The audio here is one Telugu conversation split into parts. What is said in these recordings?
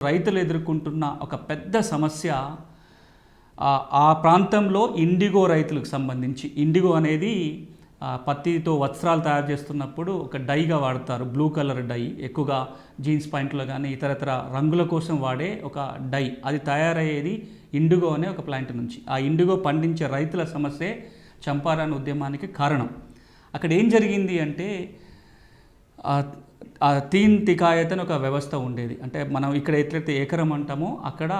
రైతులు ఎదుర్కొంటున్న ఒక పెద్ద సమస్య ఆ ప్రాంతంలో ఇండిగో రైతులకు సంబంధించి ఇండిగో అనేది పత్తితో వస్త్రాలు తయారు చేస్తున్నప్పుడు ఒక డైగా వాడతారు. బ్లూ కలర్ డై ఎక్కువగా జీన్స్ పాయింట్లో కానీ ఇతరత్ర రంగుల కోసం వాడే ఒక డై. అది తయారయ్యేది ఇండిగో అనే ఒక ప్లాంట్ నుంచి. ఆ ఇండిగో పండించే రైతుల సమస్యే చంపారన్ ఉద్యమానికి కారణం. అక్కడ ఏం జరిగింది అంటే తీన్ తికాయత్ అని ఒక వ్యవస్థ ఉండేది. అంటే మనం ఇక్కడ ఎట్లయితే ఎకరం అంటామో అక్కడ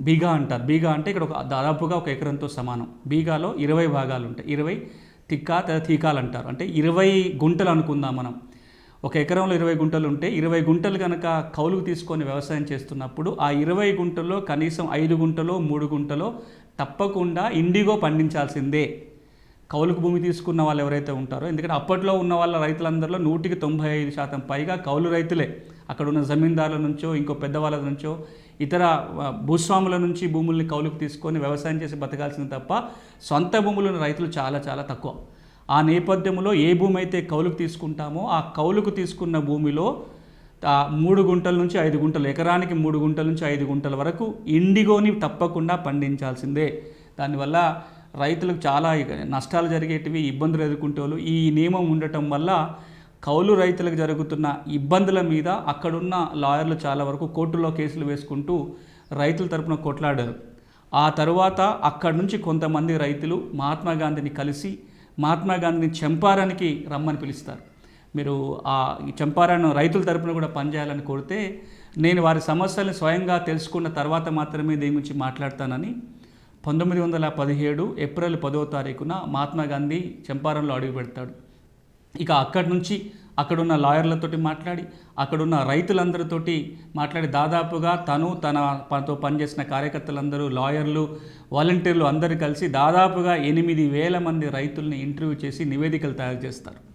బీగా అంటారు. బీగా అంటే ఇక్కడ దాదాపుగా ఒక ఎకరంతో సమానం. బీగాలో 20 భాగాలు ఉంటాయి. 20 తిక్కా తీకాలు అంటారు. అంటే 20 గుంటలు అనుకుందాం మనం. ఒక ఎకరంలో 20 గుంటలు ఉంటే 20 గుంటలు కనుక కౌలుకు తీసుకొని వ్యవసాయం చేస్తున్నప్పుడు ఆ 20 గుంటల్లో కనీసం 5 గుంటలో 3 గుంటలో తప్పకుండా ఇండిగో పండించాల్సిందే. కౌలుకు భూమి తీసుకున్న వాళ్ళు ఎవరైతే ఉంటారో, ఎందుకంటే అప్పట్లో ఉన్న వాళ్ళ రైతులందరిలో 95% పైగా కౌలు రైతులే. అక్కడ ఉన్న జమీందారుల నుంచో ఇంకో పెద్దవాళ్ళ నుంచో ఇతర భూస్వాముల నుంచి భూముల్ని కౌలుకు తీసుకొని వ్యవసాయం చేసి బతకాల్సింది తప్ప సొంత భూములు ఉన్న రైతులు చాలా చాలా తక్కువ. ఆ నేపథ్యంలో ఏ భూమి అయితే కౌలుకు తీసుకుంటామో ఆ కౌలుకు తీసుకున్న భూమిలో 3 గుంటల నుంచి 5 గుంటలు, ఎకరానికి 3 గుంటల నుంచి 5 గుంటల వరకు ఇండిగోని తప్పకుండా పండించాల్సిందే. దానివల్ల రైతులకు చాలా నష్టాలు జరిగేటివి, ఇబ్బందులు ఎదుర్కొంటే వాళ్ళు ఈ నియమం ఉండటం వల్ల కౌలు రైతులకు జరుగుతున్న ఇబ్బందుల మీద అక్కడున్న లాయర్లు చాలా వరకు కోర్టులో కేసులు వేసుకుంటూ రైతుల తరపున కొట్లాడారు. ఆ తరువాత అక్కడి నుంచి కొంతమంది రైతులు మహాత్మా గాంధీని కలిసి మహాత్మా గాంధీని చంపారానికి రమ్మని పిలుస్తారు. మీరు ఆ చంపారన్ రైతుల తరపున కూడా పనిచేయాలని కోరితే నేను వారి సమస్యలను స్వయంగా తెలుసుకున్న తర్వాత మాత్రమే దీని గురించి మాట్లాడతానని 1917 ఏప్రిల్ 10వ తారీఖున మహాత్మా గాంధీ చంపారణ్లో అడుగు పెడతాడు. ఇక అక్కడి నుంచి అక్కడున్న లాయర్లతోటి మాట్లాడి అక్కడున్న రైతులందరితోటి మాట్లాడి దాదాపుగా తనతో పనిచేసిన కార్యకర్తలందరూ, లాయర్లు, వాలంటీర్లు అందరూ కలిసి దాదాపుగా 8,000 మంది రైతుల్ని ఇంటర్వ్యూ చేసి నివేదికలు తయారు చేస్తారు.